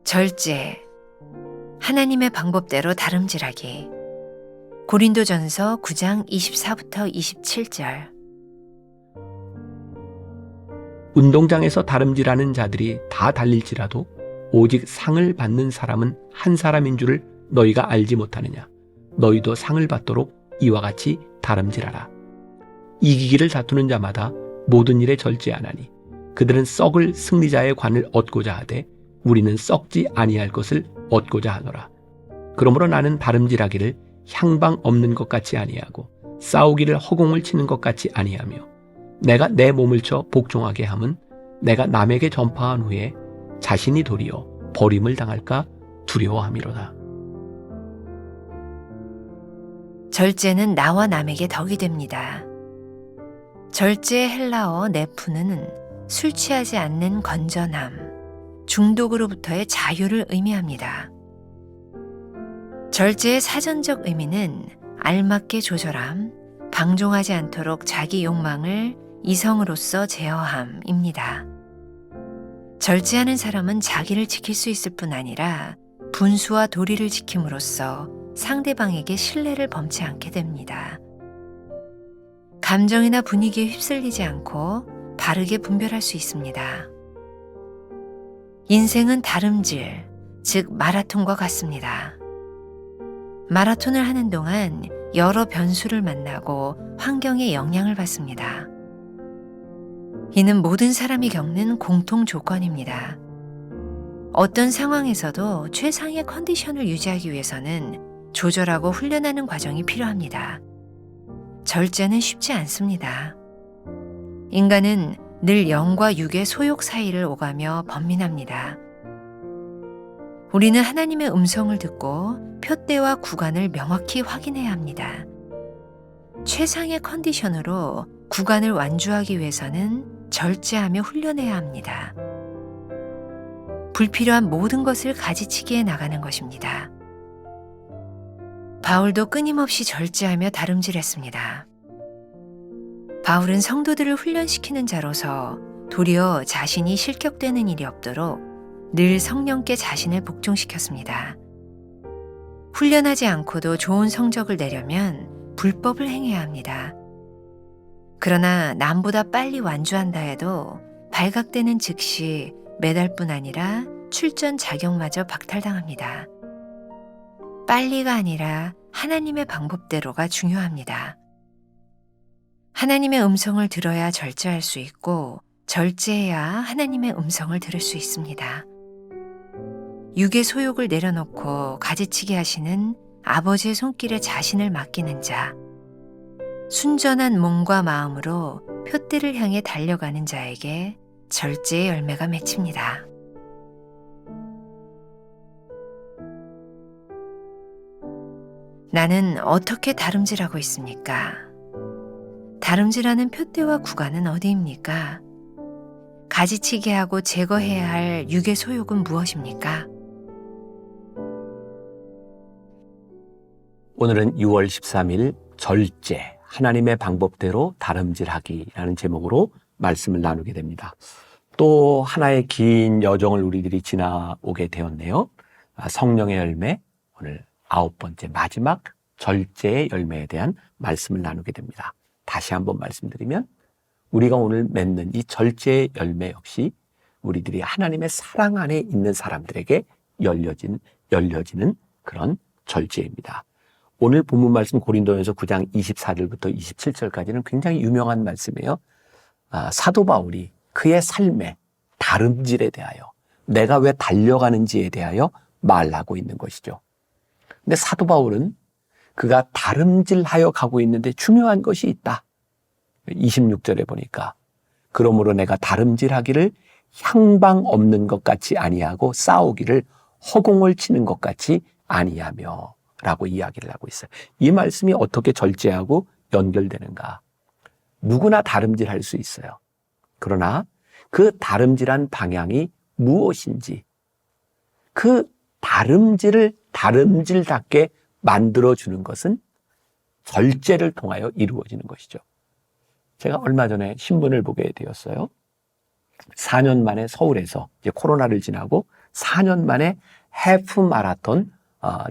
절제, 하나님의 방법대로 다름질하기. 고린도전서 9장 24부터 27절. 운동장에서 다름질하는 자들이 다 달릴지라도 오직 상을 받는 사람은 한 사람인 줄을 너희가 알지 못하느냐. 너희도 상을 받도록 이와 같이 다름질하라. 이기기를 다투는 자마다 모든 일에 절제하나니 그들은 썩을 승리자의 관을 얻고자 하되 우리는 썩지 아니할 것을 얻고자 하노라. 그러므로 나는 다름질하기를 향방 없는 것 같이 아니하고 싸우기를 허공을 치는 것 같이 아니하며 내가 내 몸을 쳐 복종하게 함은 내가 남에게 전파한 후에 자신이 도리어 버림을 당할까 두려워함이로다. 절제는 나와 남에게 덕이 됩니다. 절제의 헬라어 네푸는 술 취하지 않는 건전함, 중독으로부터의 자유를 의미합니다. 절제의 사전적 의미는 알맞게 조절함, 방종하지 않도록 자기 욕망을 이성으로서 제어함입니다. 절제하는 사람은 자기를 지킬 수 있을 뿐 아니라 분수와 도리를 지킴으로써 상대방에게 신뢰를 범치 않게 됩니다. 감정이나 분위기에 휩쓸리지 않고 바르게 분별할 수 있습니다. 인생은 다름질, 즉 마라톤과 같습니다. 마라톤을 하는 동안 여러 변수를 만나고 환경에 영향을 받습니다. 이는 모든 사람이 겪는 공통 조건입니다. 어떤 상황에서도 최상의 컨디션을 유지하기 위해서는 조절하고 훈련하는 과정이 필요합니다. 절제는 쉽지 않습니다. 인간은 늘 영과 육의 소욕 사이를 오가며 번민합니다. 우리는 하나님의 음성을 듣고 표대와 구간을 명확히 확인해야 합니다. 최상의 컨디션으로 구간을 완주하기 위해서는 절제하며 훈련해야 합니다. 불필요한 모든 것을 가지치기에 나가는 것입니다. 바울도 끊임없이 절제하며 다름질했습니다. 바울은 성도들을 훈련시키는 자로서 도리어 자신이 실격되는 일이 없도록 늘 성령께 자신을 복종시켰습니다. 훈련하지 않고도 좋은 성적을 내려면 불법을 행해야 합니다. 그러나 남보다 빨리 완주한다 해도 발각되는 즉시 메달뿐 아니라 출전 자격마저 박탈당합니다. 빨리가 아니라 하나님의 방법대로가 중요합니다. 하나님의 음성을 들어야 절제할 수 있고 절제해야 하나님의 음성을 들을 수 있습니다. 육의 소욕을 내려놓고 가지치기 하시는 아버지의 손길에 자신을 맡기는 자, 순전한 몸과 마음으로 표대를 향해 달려가는 자에게 절제의 열매가 맺힙니다. 나는 어떻게 다름질하고 있습니까? 다름질하는 표대와 구간은 어디입니까? 가지치기 하고 제거해야 할 육의 소욕은 무엇입니까? 오늘은 6월 13일 절제, 하나님의 방법대로 다름질하기라는 제목으로 말씀을 나누게 됩니다. 또 하나의 긴 여정을 우리들이 지나오게 되었네요. 성령의 열매, 오늘 9번째 마지막 절제의 열매에 대한 말씀을 나누게 됩니다. 다시 한번 말씀드리면 우리가 오늘 맺는 이 절제의 열매 역시 우리들이 하나님의 사랑 안에 있는 사람들에게 열려지는 그런 절제입니다. 오늘 본문 말씀 고린도전서 9장 24절부터 27절까지는 굉장히 유명한 말씀이에요. 사도 바울이 그의 삶의 다름질에 대하여 내가 왜 달려가는지에 대하여 말하고 있는 것이죠. 근데 사도 바울은 그가 다름질하여 가고 있는데 중요한 것이 있다. 26절에 보니까 그러므로 내가 다름질하기를 향방 없는 것 같이 아니하고 싸우기를 허공을 치는 것 같이 아니하며 라고 이야기를 하고 있어요. 이 말씀이 어떻게 절제하고 연결되는가? 누구나 다름질할 수 있어요. 그러나 그 다름질한 방향이 무엇인지 그 다름질을 다름질답게 만들어주는 것은 절제를 통하여 이루어지는 것이죠. 제가 얼마 전에 신문을 보게 되었어요. 4년 만에 서울에서 이제 코로나를 지나고 4년 만에 해프 마라톤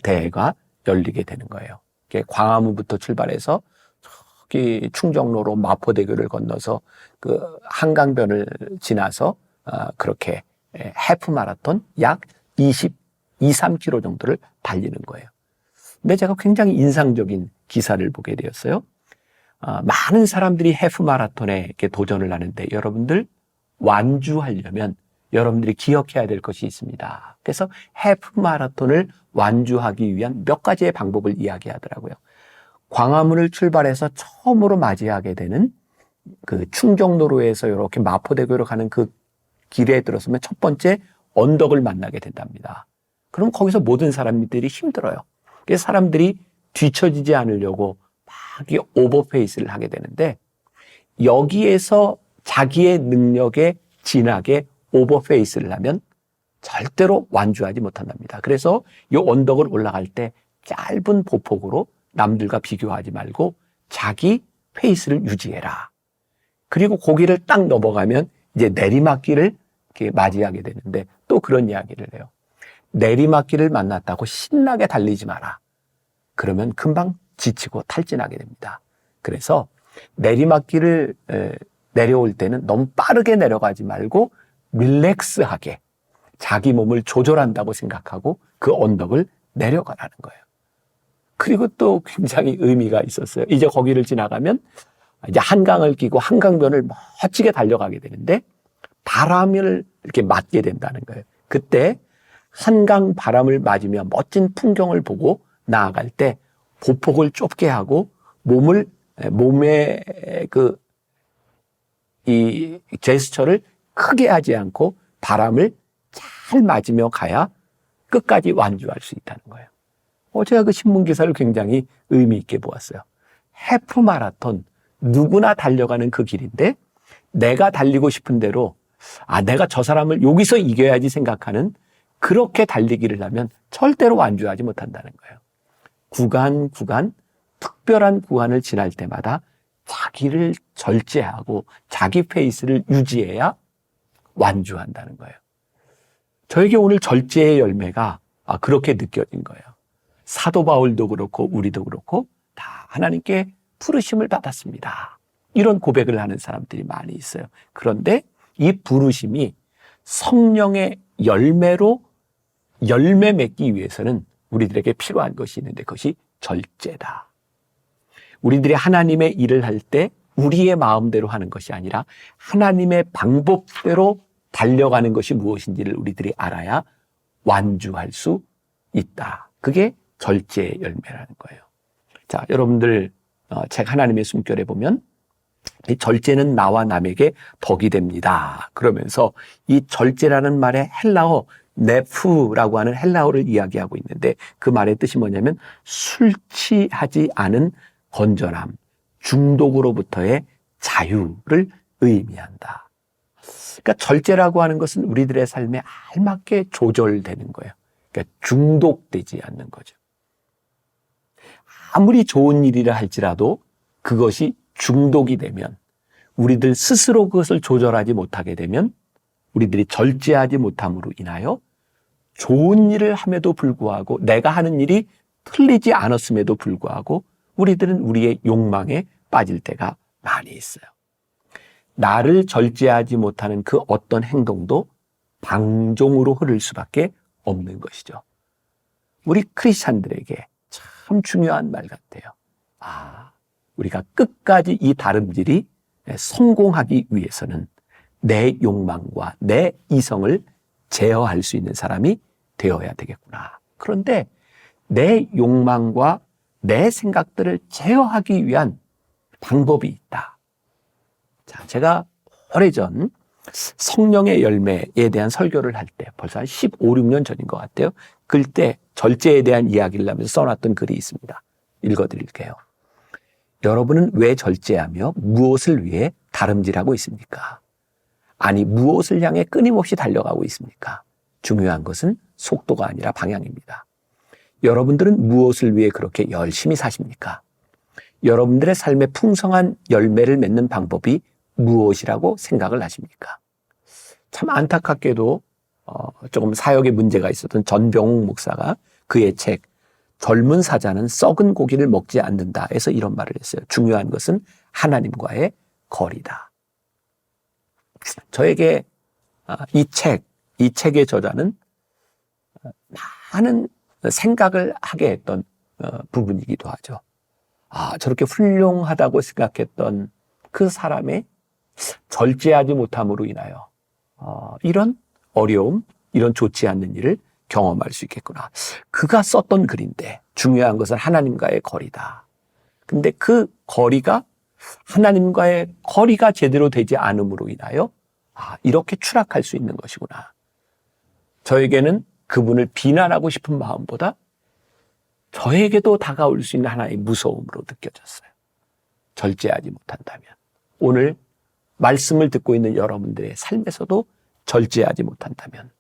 대회가 열리게 되는 거예요. 광화문부터 출발해서 저기 충정로로 마포대교를 건너서 그 한강변을 지나서 그렇게 해프 마라톤 약 23km 정도를 달리는 거예요. 근데 제가 굉장히 인상적인 기사를 보게 되었어요. 많은 사람들이 해프 마라톤에 이렇게 도전을 하는데 여러분들 완주하려면 여러분들이 기억해야 될 것이 있습니다. 그래서 해프 마라톤을 완주하기 위한 몇 가지의 방법을 이야기하더라고요. 광화문을 출발해서 처음으로 맞이하게 되는 그 충정로로에서 이렇게 마포대교로 가는 그 길에 들어서면 첫 번째 언덕을 만나게 된답니다. 그럼 거기서 모든 사람들이 힘들어요. 그래서 사람들이 뒤처지지 않으려고 막 오버페이스를 하게 되는데 여기에서 자기의 능력에 진하게 오버페이스를 하면 절대로 완주하지 못한답니다. 그래서 이 언덕을 올라갈 때 짧은 보폭으로 남들과 비교하지 말고 자기 페이스를 유지해라. 그리고 고기를 딱 넘어가면 이제 내리막길을 이렇게 맞이하게 되는데 또 그런 이야기를 해요. 내리막길을 만났다고 신나게 달리지 마라. 그러면 금방 지치고 탈진하게 됩니다. 그래서 내리막길을 내려올 때는 너무 빠르게 내려가지 말고 릴렉스하게 자기 몸을 조절한다고 생각하고 그 언덕을 내려가라는 거예요. 그리고 또 굉장히 의미가 있었어요. 이제 거기를 지나가면 이제 한강을 끼고 한강변을 멋지게 달려가게 되는데 바람을 이렇게 맞게 된다는 거예요. 그때 한강 바람을 맞으며 멋진 풍경을 보고 나아갈 때 보폭을 좁게 하고 몸의 이 제스처를 크게 하지 않고 바람을 잘 맞으며 가야 끝까지 완주할 수 있다는 거예요. 제가 그 신문 기사를 굉장히 의미 있게 보았어요. 해프 마라톤 누구나 달려가는 그 길인데 내가 달리고 싶은 대로 내가 저 사람을 여기서 이겨야지 생각하는 그렇게 달리기를 하면 절대로 완주하지 못한다는 거예요. 구간 특별한 구간을 지날 때마다 자기를 절제하고 자기 페이스를 유지해야 완주한다는 거예요. 저에게 오늘 절제의 열매가 그렇게 느껴진 거예요. 사도 바울도 그렇고 우리도 그렇고 다 하나님께 부르심을 받았습니다. 이런 고백을 하는 사람들이 많이 있어요. 그런데 이 부르심이 성령의 열매로 열매 맺기 위해서는 우리들에게 필요한 것이 있는데 그것이 절제다. 우리들이 하나님의 일을 할 때 우리의 마음대로 하는 것이 아니라 하나님의 방법대로 달려가는 것이 무엇인지를 우리들이 알아야 완주할 수 있다. 그게 절제의 열매라는 거예요. 자, 여러분들 책 하나님의 숨결에 보면 이 절제는 나와 남에게 덕이 됩니다. 그러면서 이 절제라는 말의 헬라어 네프라고 하는 헬라어를 이야기하고 있는데 그 말의 뜻이 뭐냐면 술 취하지 않은 건전함, 중독으로부터의 자유를 의미한다. 그러니까 절제라고 하는 것은 우리들의 삶에 알맞게 조절되는 거예요. 그러니까 중독되지 않는 거죠. 아무리 좋은 일이라 할지라도 그것이 중독이 되면 우리들 스스로 그것을 조절하지 못하게 되면 우리들이 절제하지 못함으로 인하여 좋은 일을 함에도 불구하고 내가 하는 일이 틀리지 않았음에도 불구하고 우리들은 우리의 욕망에 빠질 때가 많이 있어요. 나를 절제하지 못하는 그 어떤 행동도 방종으로 흐를 수밖에 없는 것이죠. 우리 크리스찬들에게 참 중요한 말 같아요. 우리가 끝까지 이 다름질이 성공하기 위해서는 내 욕망과 내 이성을 제어할 수 있는 사람이 되어야 되겠구나. 그런데 내 욕망과 내 생각들을 제어하기 위한 방법이 있다. 자, 제가 오래전 성령의 열매에 대한 설교를 할 때 벌써 한 15, 16년 전인 것 같아요. 그때 절제에 대한 이야기를 하면서 써놨던 글이 있습니다. 읽어드릴게요. 여러분은 왜 절제하며 무엇을 위해 다름질하고 있습니까? 아니, 무엇을 향해 끊임없이 달려가고 있습니까? 중요한 것은 속도가 아니라 방향입니다. 여러분들은 무엇을 위해 그렇게 열심히 사십니까? 여러분들의 삶에 풍성한 열매를 맺는 방법이 무엇이라고 생각을 하십니까? 참 안타깝게도 조금 사역에 문제가 있었던 전병욱 목사가 그의 책 젊은 사자는 썩은 고기를 먹지 않는다 해서 이런 말을 했어요. 중요한 것은 하나님과의 거리다. 저에게 이 책의 저자는 많은 생각을 하게 했던 부분이기도 하죠. 저렇게 훌륭하다고 생각했던 그 사람의 절제하지 못함으로 인하여 이런 어려움, 이런 좋지 않는 일을 경험할 수 있겠구나. 그가 썼던 글인데 중요한 것은 하나님과의 거리다. 근데 그 거리가 하나님과의 거리가 제대로 되지 않음으로 인하여 이렇게 추락할 수 있는 것이구나. 저에게는 그분을 비난하고 싶은 마음보다 저에게도 다가올 수 있는 하나의 무서움으로 느껴졌어요. 절제하지 못한다면. 오늘 말씀을 듣고 있는 여러분들의 삶에서도 절제하지 못한다면,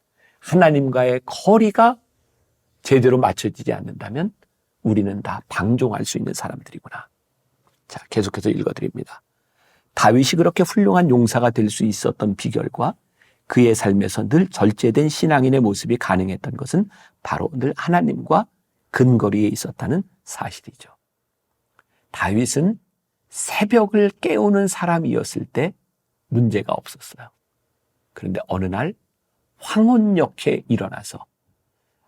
하나님과의 거리가 제대로 맞춰지지 않는다면 우리는 다 방종할 수 있는 사람들이구나. 자, 계속해서 읽어드립니다. 다윗이 그렇게 훌륭한 용사가 될 수 있었던 비결과 그의 삶에서 늘 절제된 신앙인의 모습이 가능했던 것은 바로 늘 하나님과 근거리에 있었다는 사실이죠. 다윗은 새벽을 깨우는 사람이었을 때 문제가 없었어요. 그런데 어느 날 황혼역에 일어나서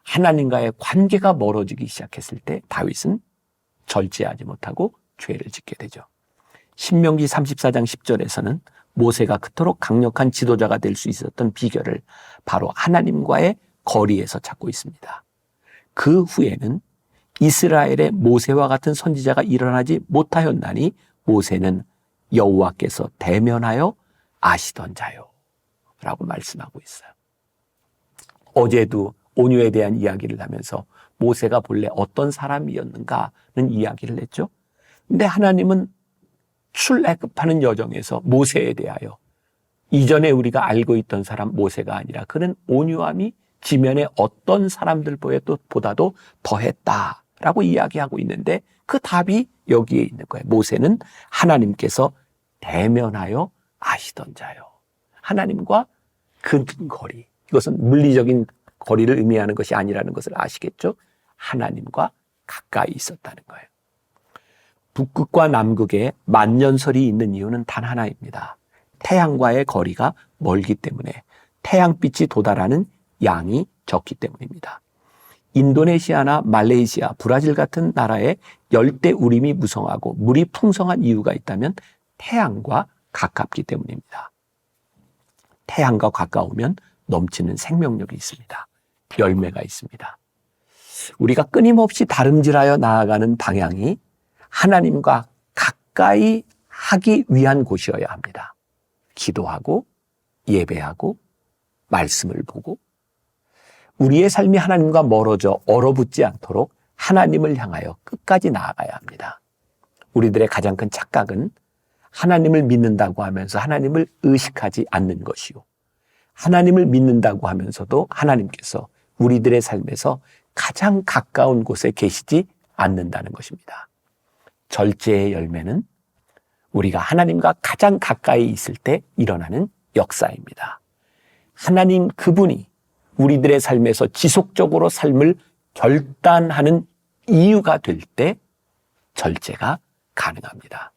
하나님과의 관계가 멀어지기 시작했을 때 다윗은 절제하지 못하고 죄를 짓게 되죠. 신명기 34장 10절에서는 모세가 그토록 강력한 지도자가 될 수 있었던 비결을 바로 하나님과의 거리에서 찾고 있습니다. 그 후에는 이스라엘의 모세와 같은 선지자가 일어나지 못하였나니 모세는 여호와께서 대면하여 아시던 자요 라고 말씀하고 있어요. 어제도 온유에 대한 이야기를 하면서 모세가 본래 어떤 사람이었는가는 이야기를 했죠. 근데 하나님은 출애굽하는 여정에서 모세에 대하여 이전에 우리가 알고 있던 사람 모세가 아니라 그는 온유함이 지면에 어떤 사람들보다도 더했다라고 이야기하고 있는데 그 답이 여기에 있는 거예요. 모세는 하나님께서 대면하여 아시던 자요. 하나님과 근거리. 이것은 물리적인 거리를 의미하는 것이 아니라는 것을 아시겠죠? 하나님과 가까이 있었다는 거예요. 북극과 남극에 만년설이 있는 이유는 단 하나입니다. 태양과의 거리가 멀기 때문에 태양빛이 도달하는 양이 적기 때문입니다. 인도네시아나 말레이시아, 브라질 같은 나라에 열대 우림이 무성하고 물이 풍성한 이유가 있다면 태양과 가깝기 때문입니다. 태양과 가까우면 넘치는 생명력이 있습니다. 열매가 있습니다. 우리가 끊임없이 다름질하여 나아가는 방향이 하나님과 가까이 하기 위한 곳이어야 합니다. 기도하고 예배하고 말씀을 보고 우리의 삶이 하나님과 멀어져 얼어붙지 않도록 하나님을 향하여 끝까지 나아가야 합니다. 우리들의 가장 큰 착각은 하나님을 믿는다고 하면서 하나님을 의식하지 않는 것이요. 하나님을 믿는다고 하면서도 하나님께서 우리들의 삶에서 가장 가까운 곳에 계시지 않는다는 것입니다. 절제의 열매는 우리가 하나님과 가장 가까이 있을 때 일어나는 역사입니다. 하나님 그분이 우리들의 삶에서 지속적으로 삶을 결단하는 이유가 될 때 절제가 가능합니다.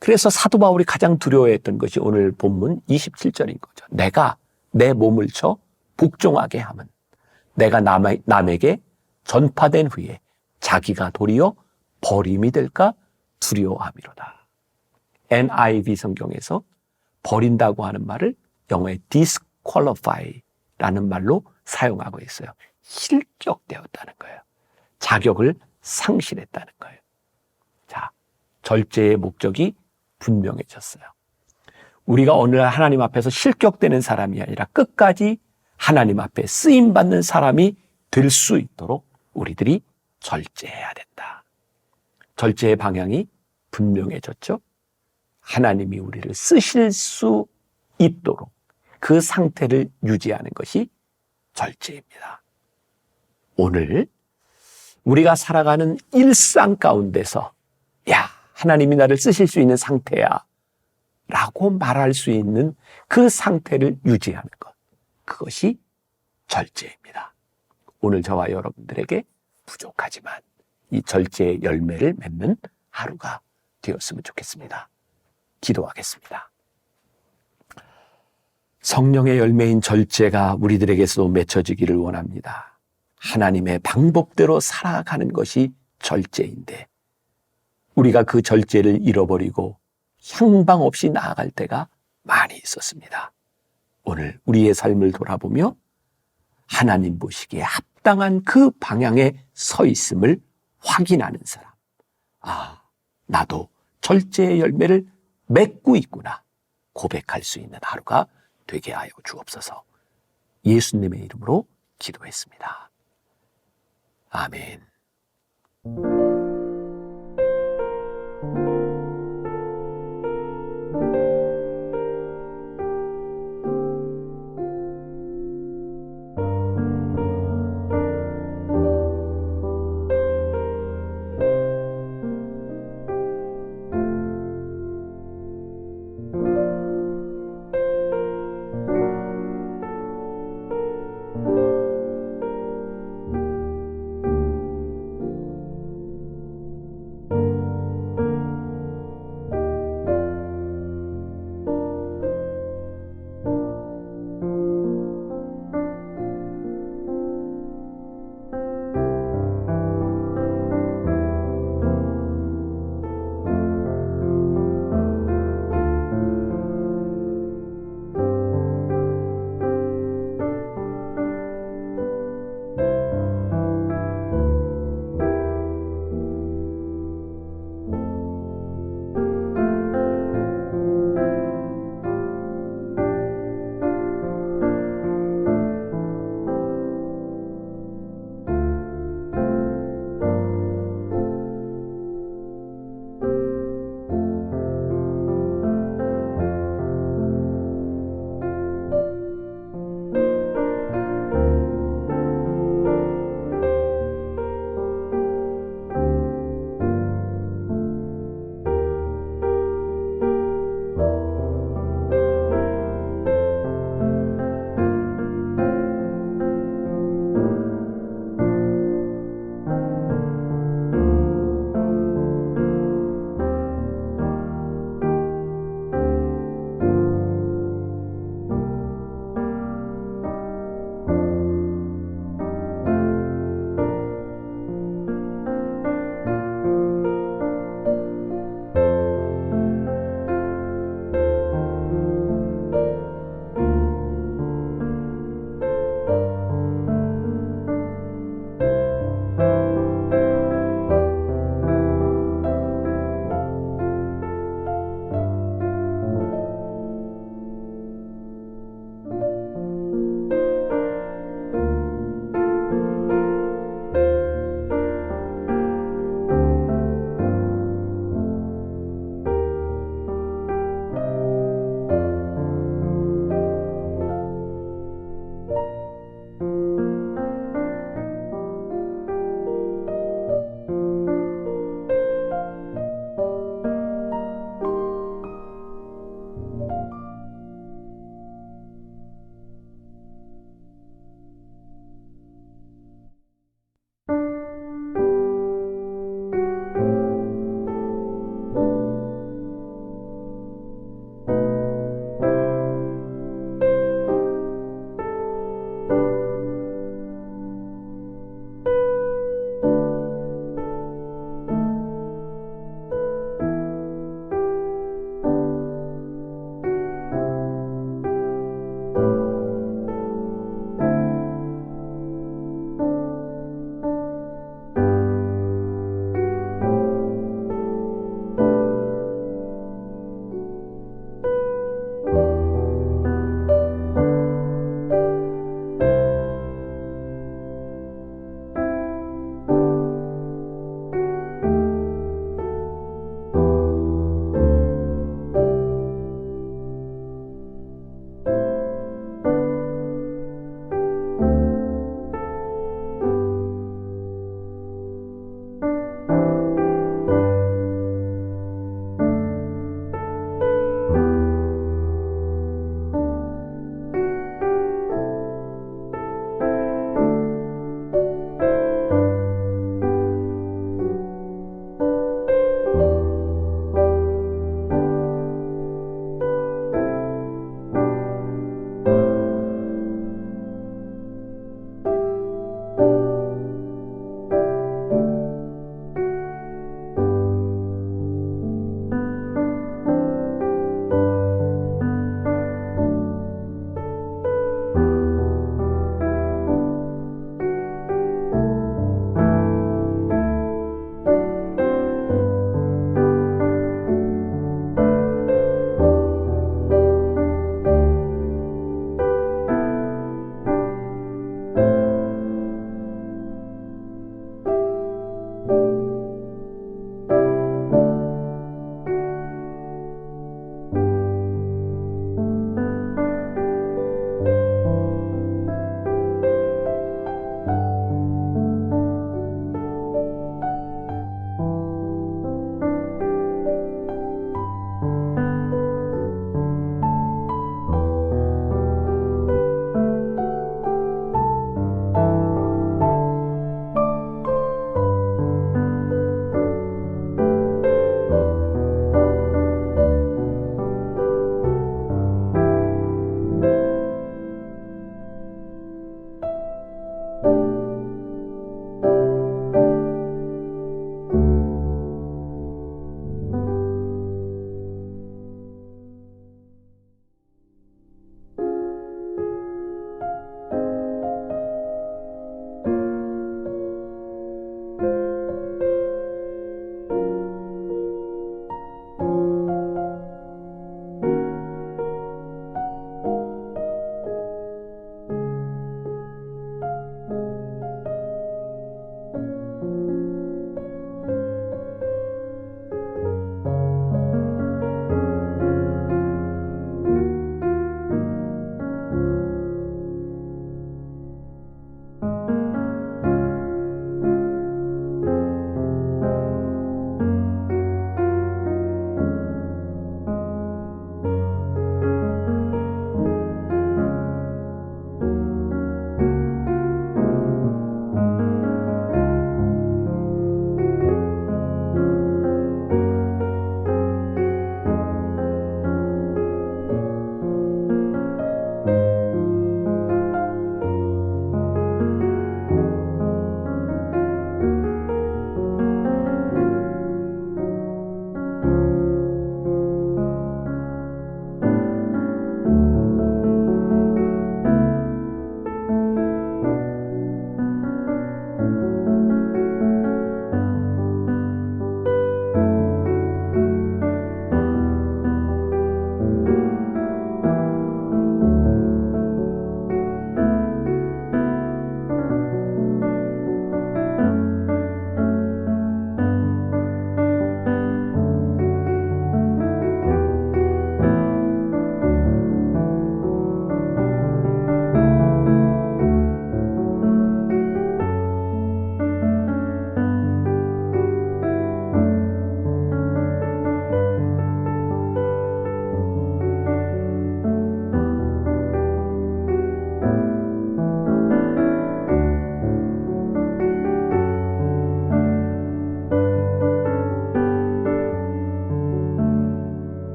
그래서 사도 바울이 가장 두려워했던 것이 오늘 본문 27절인 거죠. 내가 내 몸을 쳐 복종하게 함은 내가 남에게 전파된 후에 자기가 도리어 버림이 될까 두려워함이로다. NIV 성경에서 버린다고 하는 말을 영어의 disqualify라는 말로 사용하고 있어요. 실격되었다는 거예요. 자격을 상실했다는 거예요. 자, 절제의 목적이 분명해졌어요. 우리가 어느 날 하나님 앞에서 실격되는 사람이 아니라 끝까지 하나님 앞에 쓰임받는 사람이 될 수 있도록 우리들이 절제해야 된다. 절제의 방향이 분명해졌죠. 하나님이 우리를 쓰실 수 있도록 그 상태를 유지하는 것이 절제입니다. 오늘 우리가 살아가는 일상 가운데서 야, 하나님이 나를 쓰실 수 있는 상태야 라고 말할 수 있는 그 상태를 유지하는 것. 그것이 절제입니다. 오늘 저와 여러분들에게 부족하지만 이 절제의 열매를 맺는 하루가 되었으면 좋겠습니다. 기도하겠습니다. 성령의 열매인 절제가 우리들에게서도 맺혀지기를 원합니다. 하나님의 방법대로 살아가는 것이 절제인데 우리가 그 절제를 잃어버리고 향방 없이 나아갈 때가 많이 있었습니다. 오늘 우리의 삶을 돌아보며 하나님 보시기에 합당한 그 방향에 서 있음을 확인하는 사람. 아, 나도 절제의 열매를 맺고 있구나. 고백할 수 있는 하루가 되게 하여 주옵소서. 예수님의 이름으로 기도했습니다. 아멘.